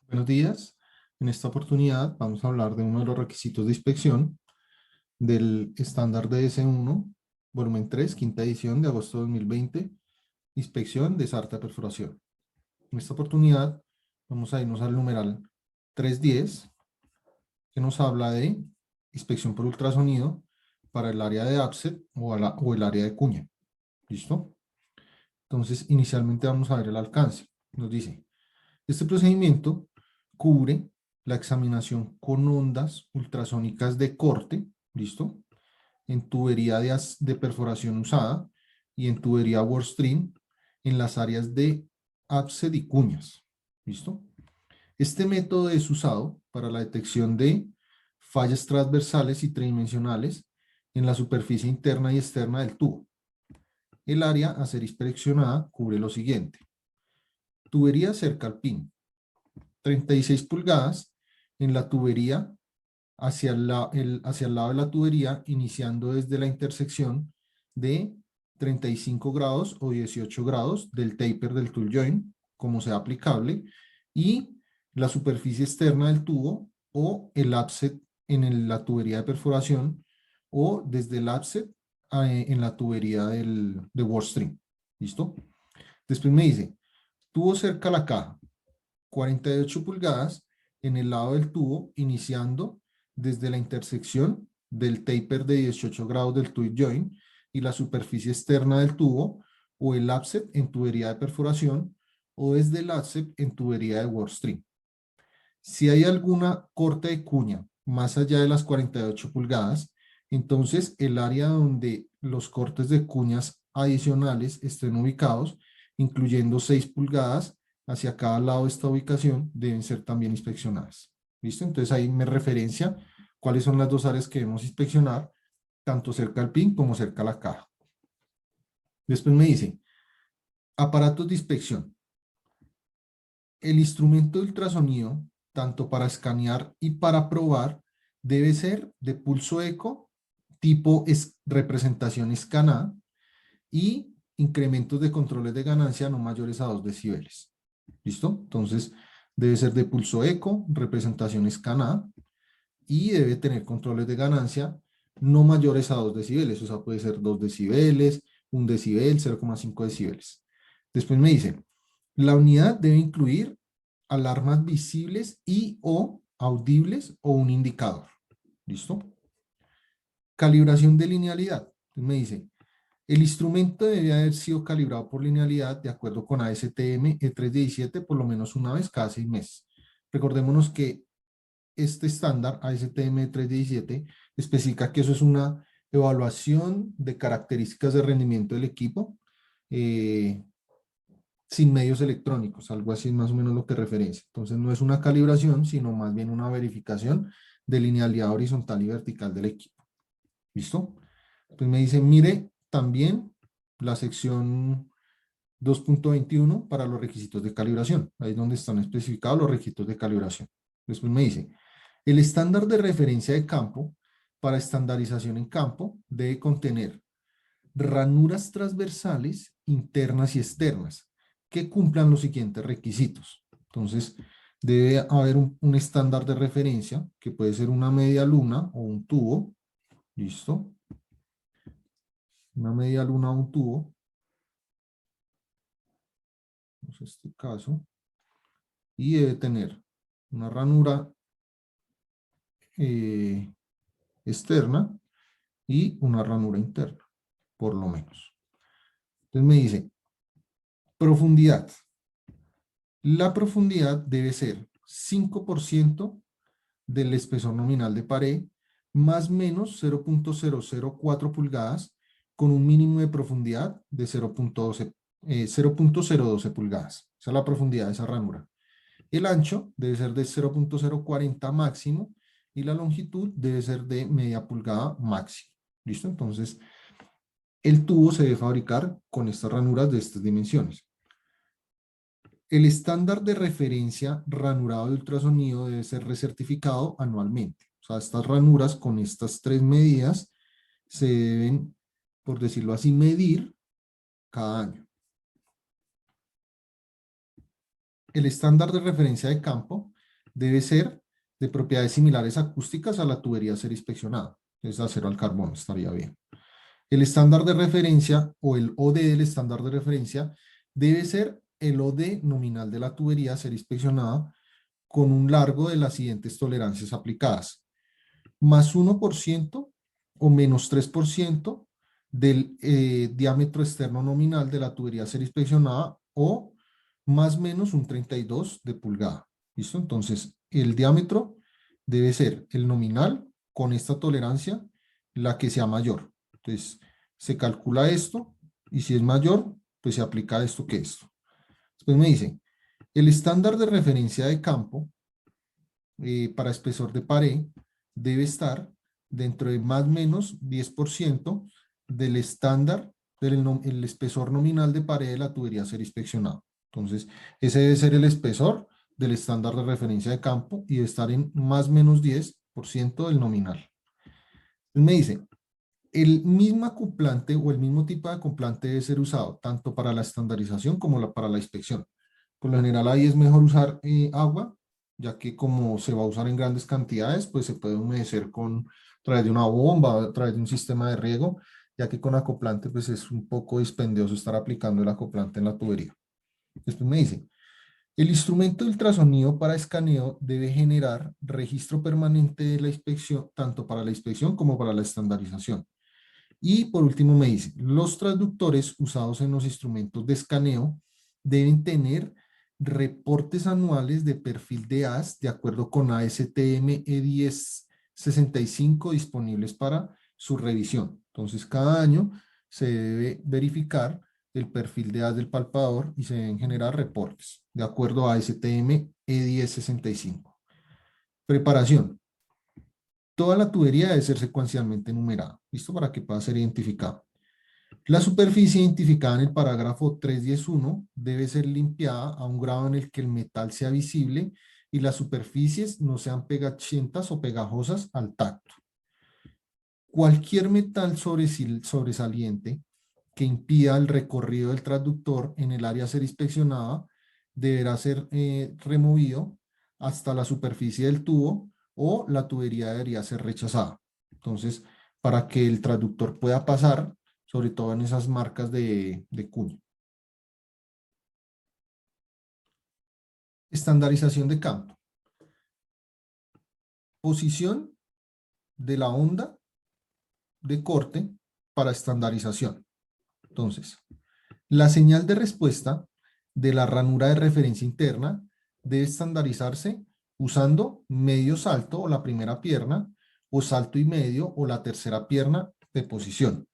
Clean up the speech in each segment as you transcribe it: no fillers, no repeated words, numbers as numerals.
Buenos días. En esta oportunidad vamos a hablar de uno de los requisitos de inspección del estándar DS1, volumen 3, quinta edición de agosto de 2020, inspección de sarta de perforación. En esta oportunidad vamos a irnos al numeral 310, que nos habla de inspección por ultrasonido para el área de APSET o el área de cuña. ¿Listo? Entonces, inicialmente vamos a ver el alcance. Nos dice, este procedimiento cubre la examinación con ondas ultrasónicas de corte, ¿listo? En tubería de perforación usada y en tubería Workstream en las áreas de APSET y cuñas, ¿listo? Este método es usado para la detección de fallas transversales y tridimensionales en la superficie interna y externa del tubo. El área a ser inspeccionada cubre lo siguiente: tubería cerca al pin, 36 pulgadas en la tubería hacia el lado de la tubería, iniciando desde la intersección de 35 grados o 18 grados del taper del tool joint, como sea aplicable, y la superficie externa del tubo o el offset en la tubería de perforación o desde el offset en la tubería de Workstream. ¿Listo? Después me dice, tubo cerca a la caja, 48 pulgadas en el lado del tubo, iniciando desde la intersección del taper de 18 grados del tool joint y la superficie externa del tubo, o el offset en tubería de perforación, o desde el offset en tubería de Workstream. Si hay alguna corte de cuña más allá de las 48 pulgadas, entonces el área donde los cortes de cuñas adicionales estén ubicados, incluyendo 6 pulgadas hacia cada lado de esta ubicación, deben ser también inspeccionadas. ¿Listo? Entonces ahí me referencia cuáles son las dos áreas que debemos inspeccionar, tanto cerca al pin como cerca a la caja. Después me dice, aparatos de inspección. El instrumento de ultrasonido, tanto para escanear y para probar, debe ser de pulso eco, tipo representación escanada, y incrementos de controles de ganancia no mayores a 2 decibeles. ¿Listo? Entonces, debe ser de pulso eco, representación escanada, y debe tener controles de ganancia no mayores a 2 decibeles. O sea, puede ser 2 decibeles, 1 decibel, 0,5 decibeles. Después me dice, la unidad debe incluir alarmas visibles y o audibles o un indicador. ¿Listo? Calibración de linealidad. Me dice, el instrumento debe haber sido calibrado por linealidad de acuerdo con ASTM E317 por lo menos una vez cada 6 meses. Recordémonos que este estándar ASTM E317 especifica que eso es una evaluación de características de rendimiento del equipo sin medios electrónicos, algo así es más o menos lo que referencia. Entonces no es una calibración, sino más bien una verificación de linealidad horizontal y vertical del equipo. ¿Listo? Pues me dice, mire también la sección 2.21 para los requisitos de calibración. Ahí es donde están especificados los requisitos de calibración. Después me dice, el estándar de referencia de campo para estandarización en campo debe contener ranuras transversales internas y externas que cumplan los siguientes requisitos. Entonces, debe haber un estándar de referencia que puede ser una media luna o un tubo. ¿Listo? Una media luna o un tubo. En este caso. Y debe tener una ranura externa y una ranura interna, por lo menos. Entonces me dice, profundidad. La profundidad debe ser 5% del espesor nominal de pared, más menos 0.004 pulgadas, con un mínimo de profundidad de 0.012 pulgadas. Esa es la profundidad de esa ranura. El ancho debe ser de 0.040 máximo y la longitud debe ser de media pulgada máximo. ¿Listo? Entonces, el tubo se debe fabricar con estas ranuras de estas dimensiones. El estándar de referencia ranurado de ultrasonido debe ser recertificado anualmente. O sea, estas ranuras con estas 3 medidas se deben, por decirlo así, medir cada año. El estándar de referencia de campo debe ser de propiedades similares acústicas a la tubería a ser inspeccionada. Es acero al carbón, estaría bien. El estándar de referencia o el OD del estándar de referencia debe ser el OD nominal de la tubería a ser inspeccionada con un largo de las siguientes tolerancias aplicadas: más 1% o menos 3% del diámetro externo nominal de la tubería a ser inspeccionada, o más o menos un 32 de pulgada. ¿Listo? Entonces, el diámetro debe ser el nominal con esta tolerancia, la que sea mayor. Entonces, se calcula esto y si es mayor, pues se aplica esto que esto. Después me dice, el estándar de referencia de campo para espesor de pared debe estar dentro de más o menos 10% del estándar el espesor nominal de pared de la tubería a ser inspeccionado. Entonces, ese debe ser el espesor del estándar de referencia de campo y debe estar en más o menos 10% del nominal. Entonces me dice, el mismo acoplante o el mismo tipo de acoplante debe ser usado tanto para la estandarización como para la inspección. Por lo general ahí es mejor usar agua, ya que como se va a usar en grandes cantidades, pues se puede humedecer a través de una bomba, a través de un sistema de riego, ya que con acoplante pues es un poco dispendioso estar aplicando el acoplante en la tubería. Después me dice, el instrumento de ultrasonido para escaneo debe generar registro permanente de la inspección, tanto para la inspección como para la estandarización. Y por último me dice, los traductores usados en los instrumentos de escaneo deben tener reportes anuales de perfil de AS de acuerdo con ASTM E1065 disponibles para su revisión. Entonces, cada año se debe verificar el perfil de AS del palpador y se deben generar reportes de acuerdo a ASTM E1065. Preparación. Toda la tubería debe ser secuencialmente numerada, ¿listo? Para que pueda ser identificada. La superficie identificada en el parágrafo 3.10.1 debe ser limpiada a un grado en el que el metal sea visible y las superficies no sean pegachientas o pegajosas al tacto. Cualquier metal sobresaliente que impida el recorrido del transductor en el área a ser inspeccionada deberá ser removido hasta la superficie del tubo o la tubería debería ser rechazada. Entonces, para que el transductor pueda pasar, sobre todo en esas marcas de cuña. Estandarización de campo. Posición de la onda de corte para estandarización. Entonces, la señal de respuesta de la ranura de referencia interna debe estandarizarse usando medio salto o la primera pierna, o salto y medio o la tercera pierna de posición.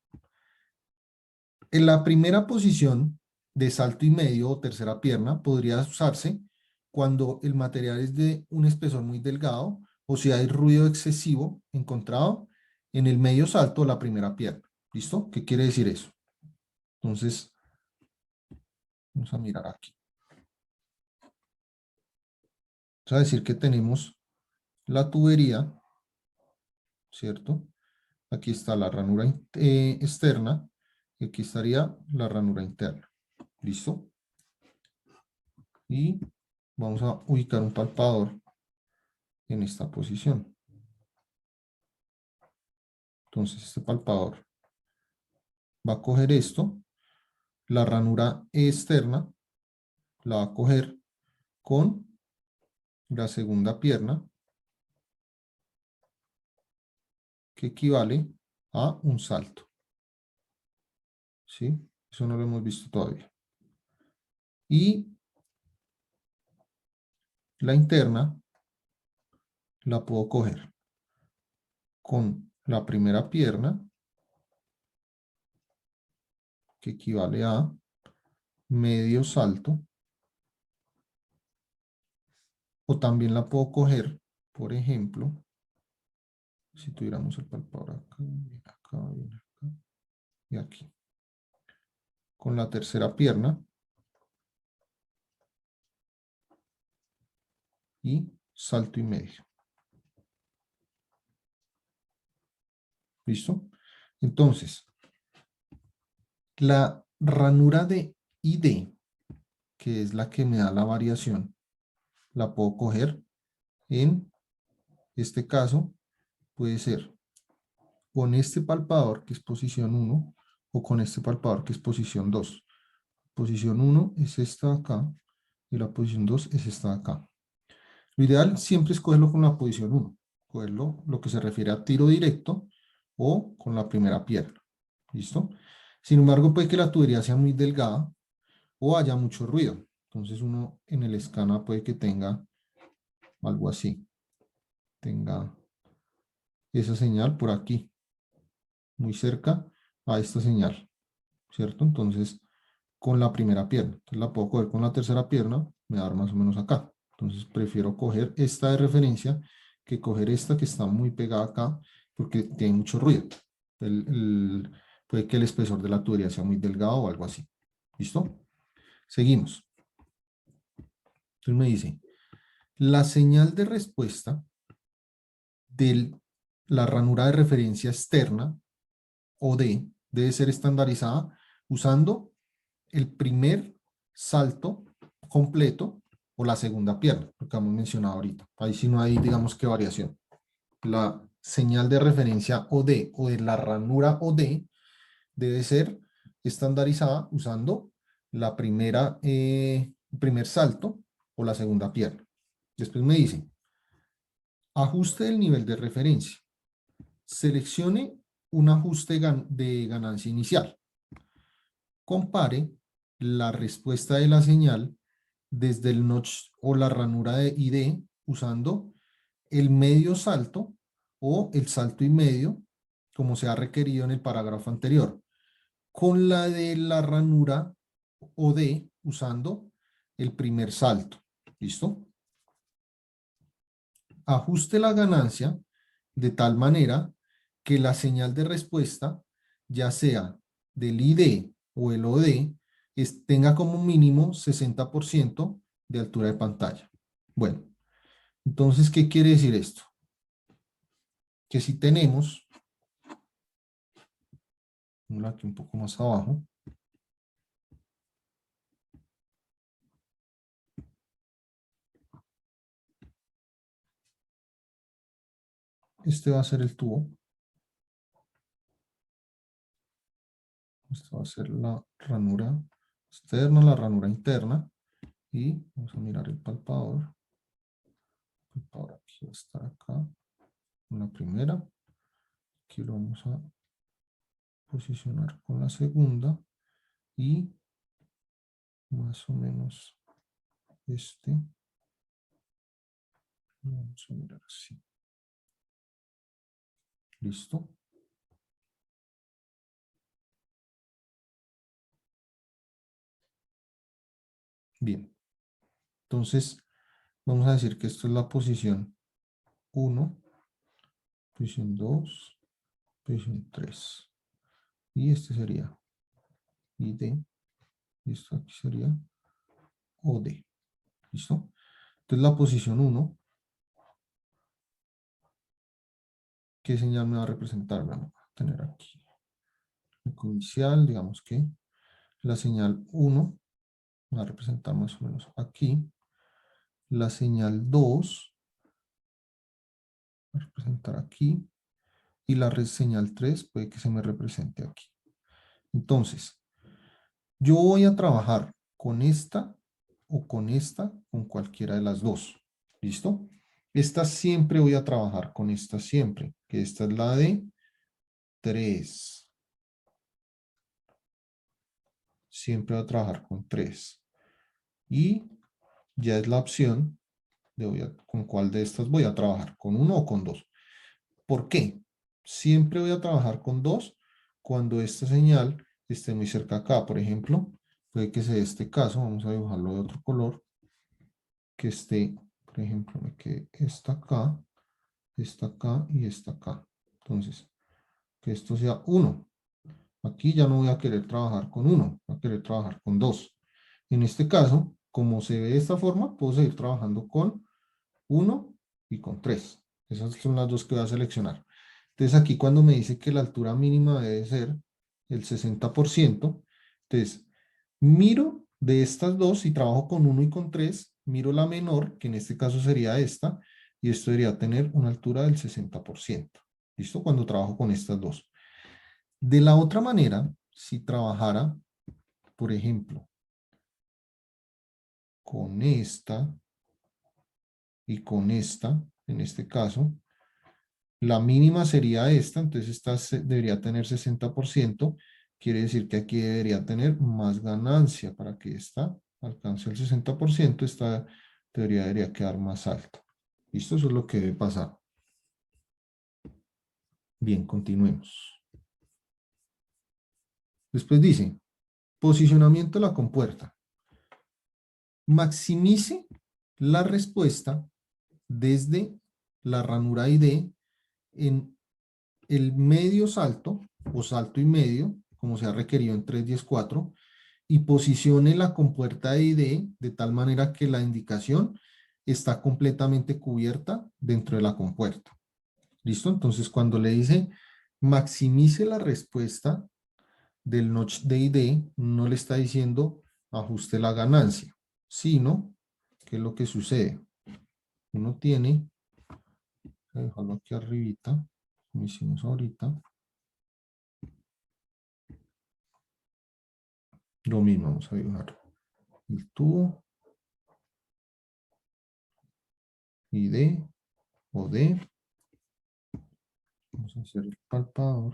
En la primera posición de salto y medio o tercera pierna podría usarse cuando el material es de un espesor muy delgado o si hay ruido excesivo encontrado en el medio salto o la primera pierna. ¿Listo? ¿Qué quiere decir eso? Entonces, vamos a mirar aquí. Vamos a decir que tenemos la tubería, ¿cierto? Aquí está la ranura externa y aquí estaría la ranura interna. ¿Listo? Y vamos a ubicar un palpador en esta posición. Entonces este palpador va a coger esto, la ranura externa la va a coger con la segunda pierna, que equivale a un salto. ¿Sí? Eso no lo hemos visto todavía. Y la interna la puedo coger con la primera pierna, que equivale a medio salto, o también la puedo coger, por ejemplo, si tuviéramos el palpador acá, acá, acá y aquí, con la tercera pierna y salto y medio. ¿Listo? Entonces, la ranura de ID, que es la que me da la variación, la puedo coger En este caso puede ser con este palpador que es posición 1 o con este palpador que es posición 2. Posición 1 es esta de acá y la posición 2 es esta de acá. Lo ideal siempre es cogerlo con la posición 1, cogerlo lo que se refiere a tiro directo o con la primera pierna. ¿Listo? Sin embargo, puede que la tubería sea muy delgada o haya mucho ruido. Entonces uno en el escana puede que tenga algo así. Tenga esa señal por aquí, muy cerca a esta señal, ¿cierto? Entonces, con la primera pierna. Entonces la puedo coger con la tercera pierna, me va a dar más o menos acá. Entonces prefiero coger esta de referencia que coger esta que está muy pegada acá porque tiene mucho ruido. Puede que el espesor de la tubería sea muy delgado o algo así. ¿Listo? Seguimos. Entonces me dice, la señal de respuesta de la ranura de referencia externa o D debe ser estandarizada usando el primer salto completo o la segunda pierna, lo que hemos mencionado ahorita. Ahí sí no hay, digamos que variación. La señal de referencia OD o de la ranura OD debe ser estandarizada usando la primera, primer salto o la segunda pierna. Después me dice, ajuste del nivel de referencia. Seleccione un ajuste de ganancia inicial. Compare la respuesta de la señal desde el notch o la ranura de ID usando el medio salto o el salto y medio, como se ha requerido en el parágrafo anterior, con la de la ranura OD usando el primer salto. ¿Listo? Ajuste la ganancia de tal manera que la señal de respuesta, ya sea del ID o el OD, tenga como mínimo 60% de altura de pantalla. Bueno, entonces, ¿qué quiere decir esto? Que si tenemos, aquí un poco más abajo, este va a ser el tubo, esta va a ser la ranura externa, la ranura interna, y vamos a mirar el palpador. El palpador aquí va a estar acá, en la primera, aquí lo vamos a posicionar con la segunda, y más o menos este, vamos a mirar así. ¿Listo? Bien. Entonces, vamos a decir que esto es la posición 1, posición 2, posición 3. Y este sería ID. Y esto aquí sería OD. ¿Listo? Entonces la posición 1, ¿qué señal me va a representar? Vamos a tener aquí el inicial, digamos que la señal 1 va a representar más o menos aquí. La señal 2 va a representar aquí. Y la señal 3 puede que se me represente aquí. Entonces, yo voy a trabajar con esta o con esta, con cualquiera de las dos. ¿Listo? Esta siempre voy a trabajar con esta siempre, que esta es la de 3. Siempre voy a trabajar con 3. Y ya es la opción de con cuál de estas voy a trabajar, con 1 o con 2. ¿Por qué? Siempre voy a trabajar con 2 cuando esta señal esté muy cerca acá. Por ejemplo, puede que sea este caso, vamos a dibujarlo de otro color, que esté, por ejemplo, me quede esta acá y esta acá. Entonces, que esto sea 1. Aquí ya no voy a querer trabajar con 1, voy a querer trabajar con 2. En este caso, como se ve de esta forma, puedo seguir trabajando con 1 y con 3. Esas son las dos que voy a seleccionar. Entonces aquí cuando me dice que la altura mínima debe ser el 60%, entonces miro de estas dos y trabajo con 1 y con 3, miro la menor, que en este caso sería esta, y esto debería tener una altura del 60%. ¿Listo? Cuando trabajo con estas dos. De la otra manera, si trabajara, por ejemplo, con esta y con esta, en este caso, la mínima sería esta, entonces esta debería tener 60%, quiere decir que aquí debería tener más ganancia para que esta alcance el 60%, esta teoría debería quedar más alta. ¿Listo? Eso es lo que debe pasar. Bien, continuemos. Después dice, posicionamiento de la compuerta. Maximice la respuesta desde la ranura ID en el medio salto o salto y medio, como se ha requerido en 3.10.4, y posicione la compuerta ID de tal manera que la indicación está completamente cubierta dentro de la compuerta. ¿Listo? Entonces, cuando le dice maximice la respuesta del notch de ID, no le está diciendo ajuste la ganancia, sino, ¿qué es lo que sucede? Uno tiene, voy a dejarlo aquí arribita, como hicimos ahorita, lo mismo, vamos a dibujar el tubo, ID o D, vamos a hacer el palpador,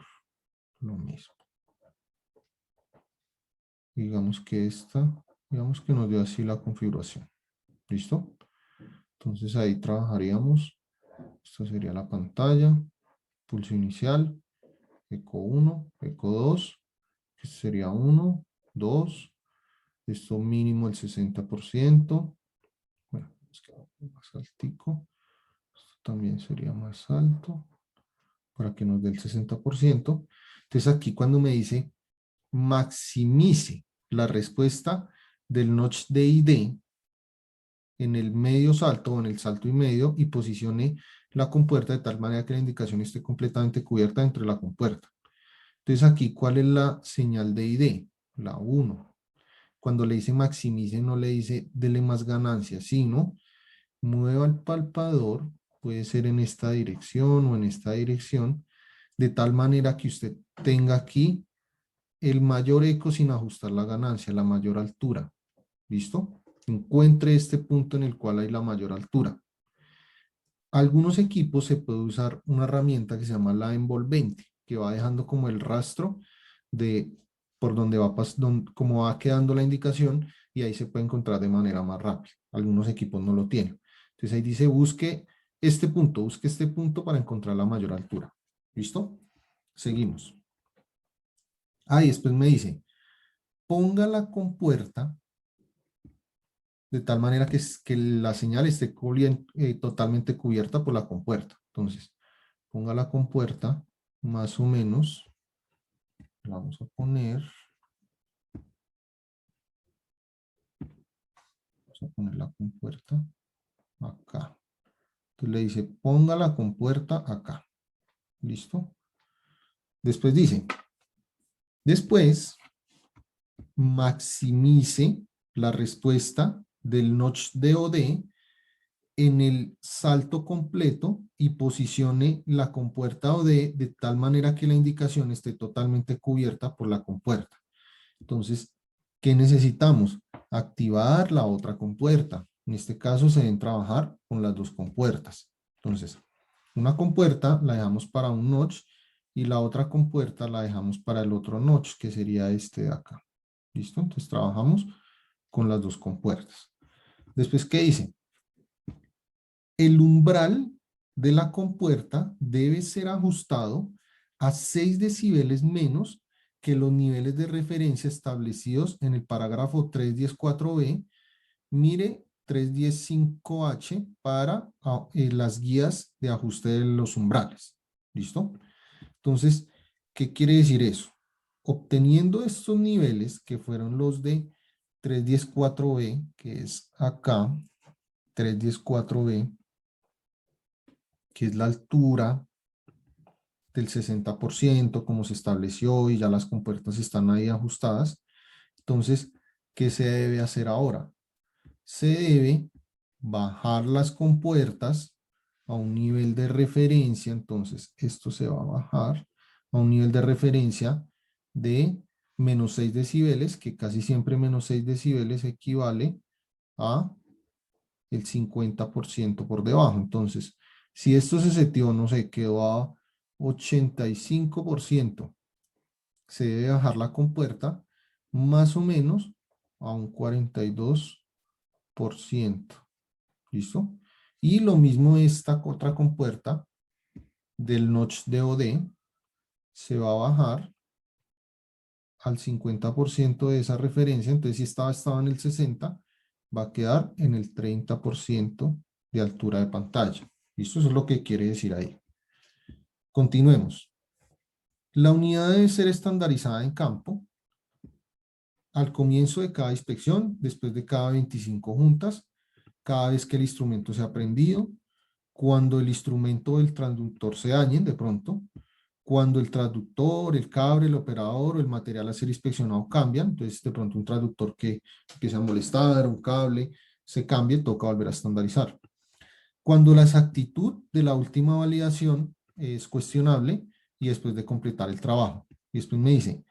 lo mismo. Digamos que digamos que nos dio así la configuración. ¿Listo? Entonces ahí trabajaríamos. Esta sería la pantalla. Pulso inicial. Eco 1, eco 2. Que sería 1, 2. Esto mínimo el 60%. Bueno, es que más altico. Esto también sería más alto. Para que nos dé el 60%. Entonces aquí cuando me dice maximice la respuesta del notch de ID en el medio salto o en el salto y medio y posicione la compuerta de tal manera que la indicación esté completamente cubierta dentro de la compuerta. Entonces aquí, ¿cuál es la señal de ID? La 1. Cuando le dice maximice, no le dice dele más ganancia, sino mueva el palpador, puede ser en esta dirección o en esta dirección, de tal manera que usted tenga aquí el mayor eco sin ajustar la ganancia, la mayor altura. ¿Listo? Encuentre este punto en el cual hay la mayor altura. Algunos equipos se puede usar una herramienta que se llama la envolvente, que va dejando como el rastro de por donde va, como va quedando la indicación y ahí se puede encontrar de manera más rápida. Algunos equipos no lo tienen. Entonces ahí dice busque este punto para encontrar la mayor altura. ¿Listo? Seguimos. Ahí después me dice, ponga la compuerta de tal manera que la señal esté totalmente cubierta por la compuerta. Entonces, ponga la compuerta más o menos, vamos a poner la compuerta acá. Entonces le dice, ponga la compuerta acá. ¿Listo? Después dice, después maximice la respuesta del notch DOD en el salto completo y posicione la compuerta OD de tal manera que la indicación esté totalmente cubierta por la compuerta. Entonces, ¿qué necesitamos? Activar la otra compuerta. En este caso se deben trabajar con las dos compuertas. Entonces, una compuerta la dejamos para un notch y la otra compuerta la dejamos para el otro notch, que sería este de acá. ¿Listo? Entonces trabajamos con las dos compuertas. Después, ¿qué dice? El umbral de la compuerta debe ser ajustado a 6 decibeles menos que los niveles de referencia establecidos en el parágrafo 3.10.4b. Mire 3.10.5h para las guías de ajuste de los umbrales. ¿Listo? Entonces, ¿qué quiere decir eso? Obteniendo estos niveles que fueron los de 3.10.4b, que es acá, 3.10.4b, que es la altura del 60%, como se estableció y ya las compuertas están ahí ajustadas. Entonces, ¿qué se debe hacer ahora? Se debe bajar las compuertas a un nivel de referencia, entonces esto se va a bajar a un nivel de referencia de menos 6 decibeles, que casi siempre menos 6 decibeles equivale a el 50% por debajo. Entonces, si esto se setió, no sé, quedó a 85%, se debe bajar la compuerta más o menos a un 42%. ¿Listo? Y lo mismo esta otra compuerta del notch de OD se va a bajar al 50% de esa referencia. Entonces, si estaba en el 60, va a quedar en el 30% de altura de pantalla. ¿Listo? Eso es lo que quiere decir ahí. Continuemos. La unidad debe ser estandarizada en campo al comienzo de cada inspección, después de cada 25 juntas, cada vez que el instrumento sea prendido, cuando el instrumento o el transductor se dañen de pronto, cuando el transductor, el cable, el operador o el material a ser inspeccionado cambian, entonces de pronto un transductor que empieza a molestar, un cable, se cambie, toca volver a estandarizar. Cuando la exactitud de la última validación es cuestionable y después de completar el trabajo. Y después me dice,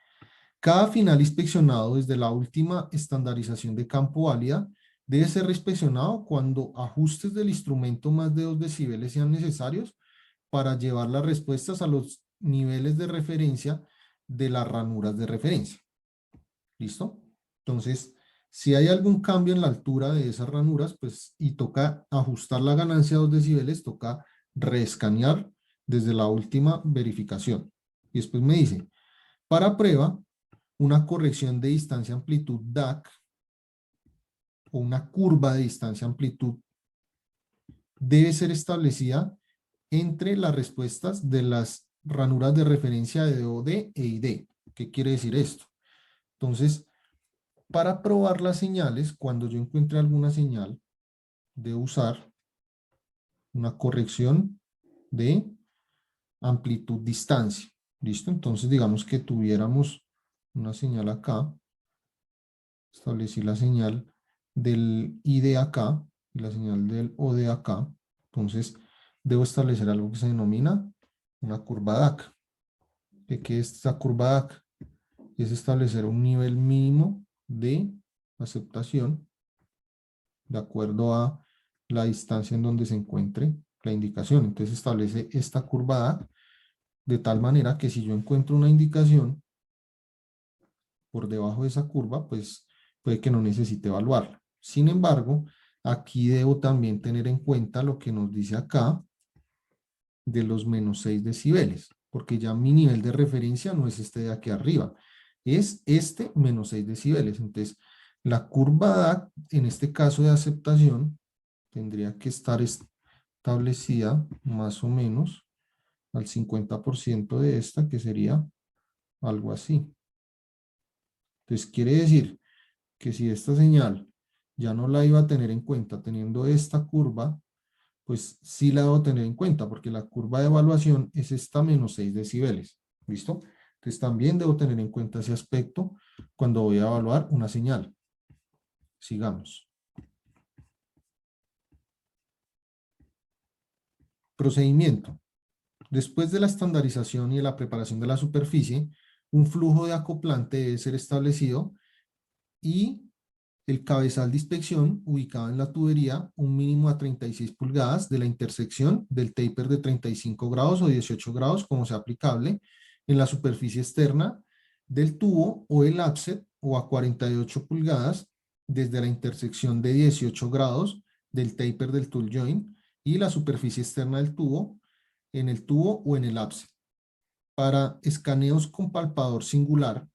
cada final inspeccionado desde la última estandarización de campo válida debe ser reinspeccionado cuando ajustes del instrumento más de 2 decibeles sean necesarios para llevar las respuestas a los niveles de referencia de las ranuras de referencia. ¿Listo? Entonces, si hay algún cambio en la altura de esas ranuras, pues, y toca ajustar la ganancia a 2 decibeles, toca reescanear desde la última verificación. Y después me dice, para prueba, una corrección de distancia amplitud DAC o una curva de distancia amplitud debe ser establecida entre las respuestas de las ranuras de referencia de OD e ID. ¿Qué quiere decir esto? Entonces, para probar las señales, cuando yo encuentre alguna señal, debo usar una corrección de amplitud-distancia. ¿Listo? Entonces, digamos que tuviéramos una señal acá. Establecí la señal del ID acá y la señal del OD acá. Entonces, debo establecer algo que se denomina una curva DAC. ¿Qué es esta curva DAC? Es establecer un nivel mínimo de aceptación de acuerdo a la distancia en donde se encuentre la indicación. Entonces establece esta curva DAC de tal manera que si yo encuentro una indicación por debajo de esa curva, pues puede que no necesite evaluarla. Sin embargo, aquí debo también tener en cuenta lo que nos dice acá de los menos 6 decibeles, porque ya mi nivel de referencia no es este de aquí arriba, es este menos 6 decibeles. Entonces, la curva DAC, en este caso de aceptación, tendría que estar establecida más o menos al 50% de esta, que sería algo así. Entonces, quiere decir que si esta señal ya no la iba a tener en cuenta teniendo esta curva, pues sí la debo tener en cuenta, porque la curva de evaluación es esta menos 6 decibeles. ¿Listo? Entonces también debo tener en cuenta ese aspecto cuando voy a evaluar una señal. Sigamos. Procedimiento. Después de la estandarización y la preparación de la superficie, un flujo de acoplante debe ser establecido y el cabezal de inspección ubicado en la tubería un mínimo a 36 pulgadas de la intersección del taper de 35 grados o 18 grados, como sea aplicable, en la superficie externa del tubo o el offset, o a 48 pulgadas desde la intersección de 18 grados del taper del tool joint y la superficie externa del tubo, en el tubo o en el offset. Para escaneos con palpador singular,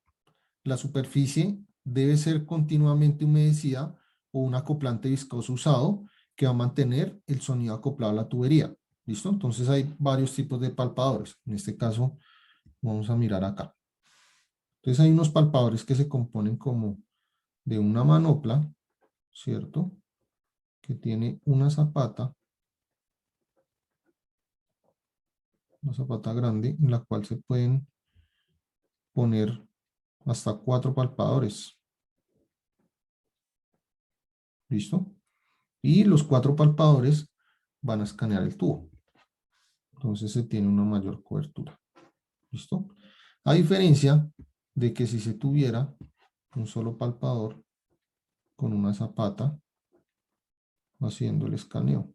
la superficie debe ser continuamente humedecida o un acoplante viscoso usado que va a mantener el sonido acoplado a la tubería. ¿Listo? Entonces hay varios tipos de palpadores. En este caso vamos a mirar acá. Entonces hay unos palpadores que se componen como de una manopla, ¿cierto? Que tiene una zapata grande en la cual se pueden poner hasta 4 palpadores. ¿Listo? Y los 4 palpadores van a escanear el tubo. Entonces se tiene una mayor cobertura. ¿Listo? A diferencia de que si se tuviera un solo palpador con una zapata haciendo el escaneo.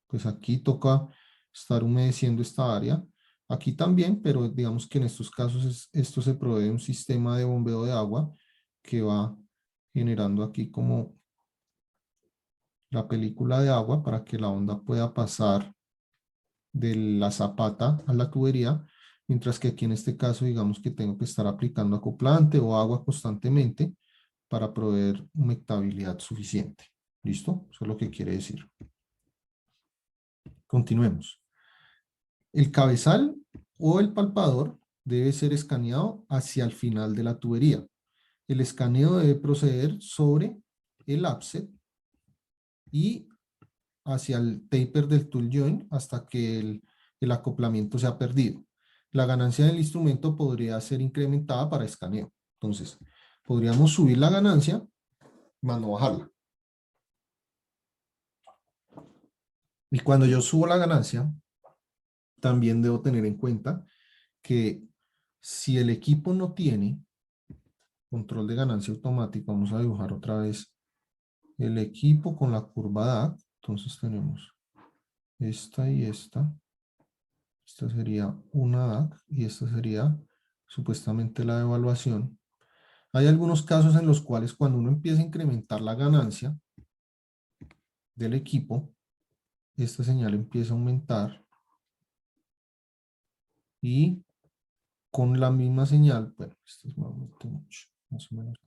Pues aquí toca estar humedeciendo esta área. Aquí también, pero digamos que en estos casos esto se provee de un sistema de bombeo de agua que va generando aquí como la película de agua para que la onda pueda pasar de la zapata a la tubería, mientras que aquí en este caso digamos que tengo que estar aplicando acoplante o agua constantemente para proveer humectabilidad suficiente. ¿Listo? Eso es lo que quiere decir. Continuemos. El cabezal o el palpador debe ser escaneado hacia el final de la tubería. El escaneo debe proceder sobre el offset y hacia el taper del tool joint hasta que el acoplamiento se ha perdido. La ganancia del instrumento podría ser incrementada para escaneo. Entonces, podríamos subir la ganancia, más no bajarla. Y cuando yo subo la ganancia, también debo tener en cuenta que si el equipo no tiene control de ganancia automático, vamos a dibujar otra vez el equipo con la curva DAC. Entonces tenemos esta y esta. Esta sería una DAC y esta sería supuestamente la evaluación. Hay algunos casos en los cuales cuando uno empieza a incrementar la ganancia del equipo, esta señal empieza a aumentar y con la misma señal, bueno, esto es mucho, más o menos.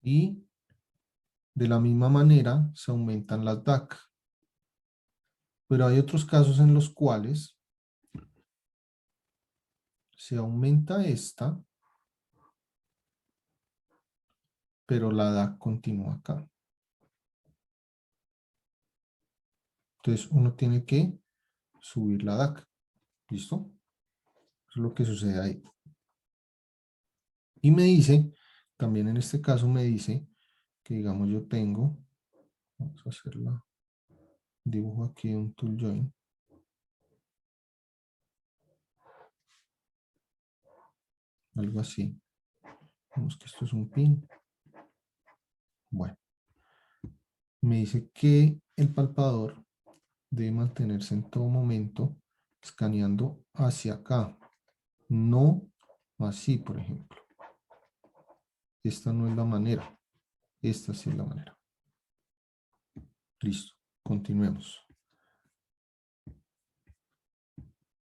Y de la misma manera se aumentan las DAC. Pero hay otros casos en los cuales se aumenta esta, pero la DAC continúa acá. Entonces uno tiene que subir la DAC. ¿Listo? Eso es lo que sucede ahí. Y me dice, también en este caso me dice que digamos yo tengo, vamos a hacerla, dibujo aquí un tool join. Algo así. Vemos que esto es un pin. Bueno. Me dice que el palpador debe mantenerse en todo momento escaneando hacia acá. No así, por ejemplo. Esta no es la manera. Esta sí es la manera. Listo. Continuemos.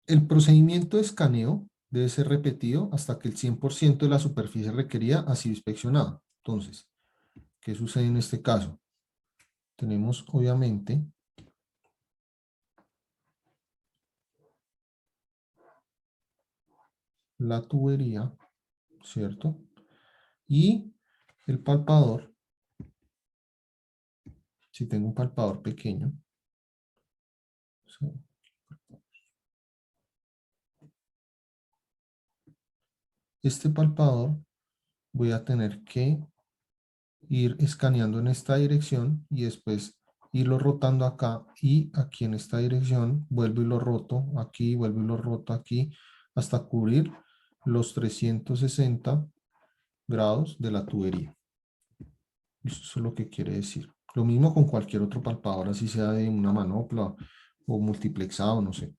El procedimiento de escaneo debe ser repetido hasta que el 100% de la superficie requerida ha sido inspeccionada. Entonces, ¿qué sucede en este caso? Tenemos, obviamente, la tubería, ¿cierto? Y el palpador, si tengo un palpador pequeño, ¿sí? Este palpador voy a tener que ir escaneando en esta dirección y después irlo rotando acá y aquí en esta dirección vuelvo y lo roto aquí, vuelvo y lo roto aquí hasta cubrir los 360 grados de la tubería. Eso es lo que quiere decir. Lo mismo con cualquier otro palpador, así sea de una manopla o multiplexado, no sé.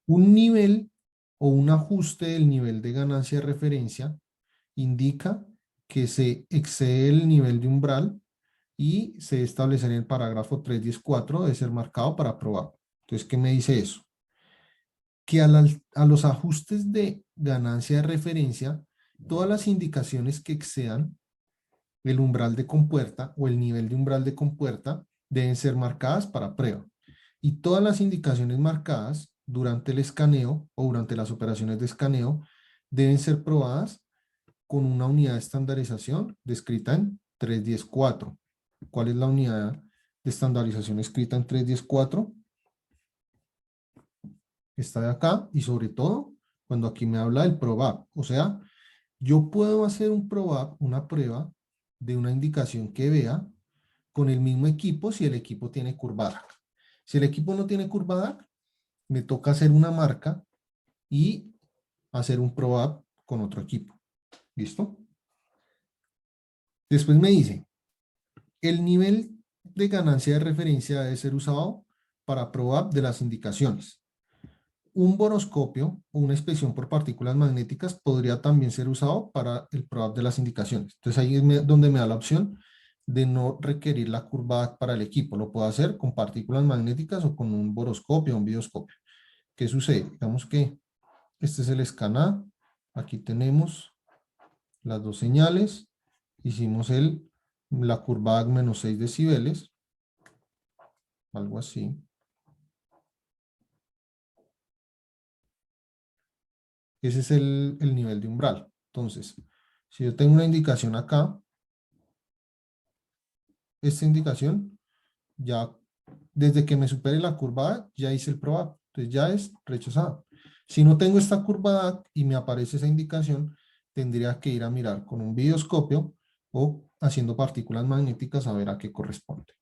Un nivel o un ajuste del nivel de ganancia de referencia indica que se excede el nivel de umbral y se establece en el parágrafo 3.10.4 de ser marcado para aprobar. Entonces, ¿qué me dice eso? Que a los ajustes de ganancia de referencia, todas las indicaciones que excedan el umbral de compuerta o el nivel de umbral de compuerta deben ser marcadas para prueba. Y todas las indicaciones marcadas durante el escaneo o durante las operaciones de escaneo deben ser probadas con una unidad de estandarización descrita en 3.10.4. ¿Cuál es la unidad de estandarización escrita en 3.10.4? Esta de acá y sobre todo cuando aquí me habla del PROVAP. O sea, yo puedo hacer un PROVAP, una prueba de una indicación que vea con el mismo equipo si el equipo tiene curvada. Si el equipo no tiene curva DAC, me toca hacer una marca y hacer un PROAP con otro equipo. ¿Listo? Después me dice, el nivel de ganancia de referencia debe ser usado para PROAP de las indicaciones. Un boroscopio o una inspección por partículas magnéticas podría también ser usado para el PROAP de las indicaciones. Entonces ahí es donde me da la opción de no requerir la curva DAC para el equipo. Lo puedo hacer con partículas magnéticas o con un boroscopio o un videoscopio. ¿Qué sucede? Digamos que este es el scan A. Aquí tenemos las dos señales. Hicimos la curva DAC menos 6 decibeles. Algo así. Ese es el nivel de umbral. Entonces, si yo tengo una indicación acá, esta indicación, ya desde que me supere la curva A, ya hice el PROAP. Entonces ya es rechazada. Si no tengo esta curva A y me aparece esa indicación, tendría que ir a mirar con un videoscopio o haciendo partículas magnéticas a ver a qué corresponde.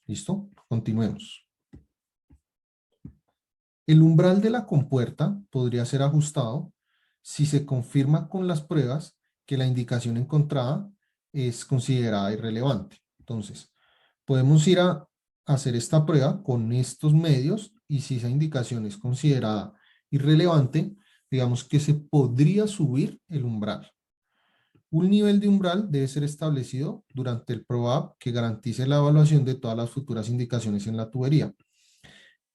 ¿Listo? Continuemos. El umbral de la compuerta podría ser ajustado si se confirma con las pruebas que la indicación encontrada es considerada irrelevante. Entonces, podemos ir a hacer esta prueba con estos medios y si esa indicación es considerada irrelevante, digamos que se podría subir el umbral. Un nivel de umbral debe ser establecido durante el PROAP que garantice la evaluación de todas las futuras indicaciones en la tubería.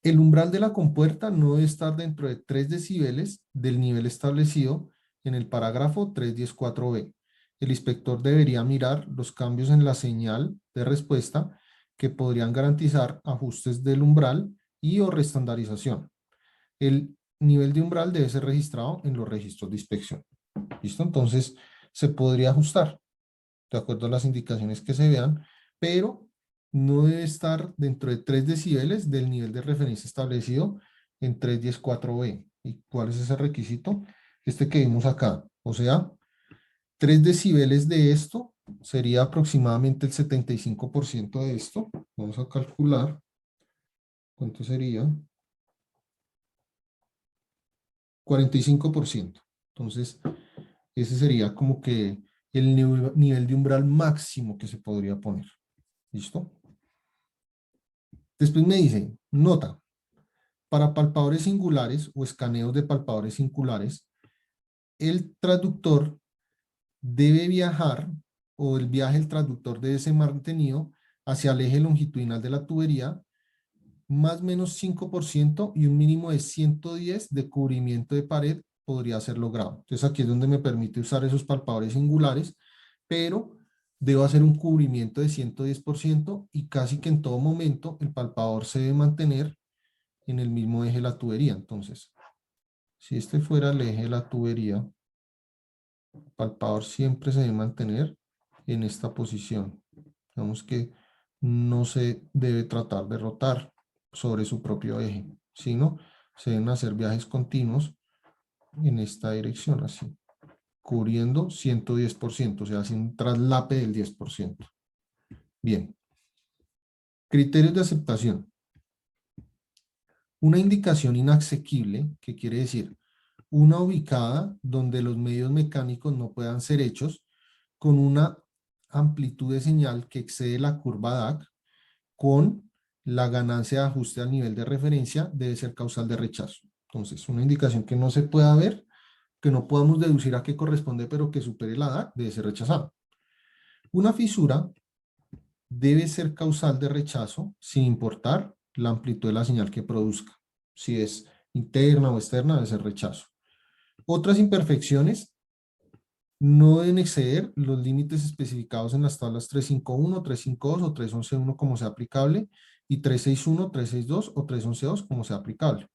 El umbral de la compuerta no debe estar dentro de 3 decibeles del nivel establecido en el parágrafo 314b. El inspector debería mirar los cambios en la señal de respuesta que podrían garantizar ajustes del umbral y o reestandarización. El nivel de umbral debe ser registrado en los registros de inspección. ¿Listo? Entonces, se podría ajustar de acuerdo a las indicaciones que se vean, pero no debe estar dentro de 3 decibeles del nivel de referencia establecido en 314b. ¿Y cuál es ese requisito? Este que vimos acá. O sea, 3 decibeles de esto sería aproximadamente el 75% de esto. Vamos a calcular. ¿Cuánto sería? 45%. Entonces, ese sería como que el nivel de umbral máximo que se podría poner. ¿Listo? Después me dice, nota, para palpadores singulares o escaneos de palpadores singulares, el traductor debe viajar o el viaje del traductor debe ser mantenido hacia el eje longitudinal de la tubería, más o menos 5% y un mínimo de 110 de cubrimiento de pared podría ser logrado. Entonces aquí es donde me permite usar esos palpadores singulares, pero debo hacer un cubrimiento de 110% y casi que en todo momento el palpador se debe mantener en el mismo eje de la tubería. Entonces, si este fuera el eje de la tubería, el palpador siempre se debe mantener en esta posición. Digamos que no se debe tratar de rotar sobre su propio eje, sino se deben hacer viajes continuos en esta dirección, así, cubriendo 110%, o sea, hace un traslape del 10%. Bien. Criterios de aceptación. Una indicación inasequible, que quiere decir una ubicada donde los medios mecánicos no puedan ser hechos con una amplitud de señal que excede la curva DAC con la ganancia de ajuste al nivel de referencia debe ser causal de rechazo. Entonces, una indicación que no se pueda ver, que no podamos deducir a qué corresponde, pero que supere la DAC, debe ser rechazada. Una fisura debe ser causal de rechazo sin importar la amplitud de la señal que produzca. Si es interna o externa, debe ser rechazo. Otras imperfecciones no deben exceder los límites especificados en las tablas 351, 352 o 311.1 como sea aplicable y 361, 362 o 311.2 como sea aplicable.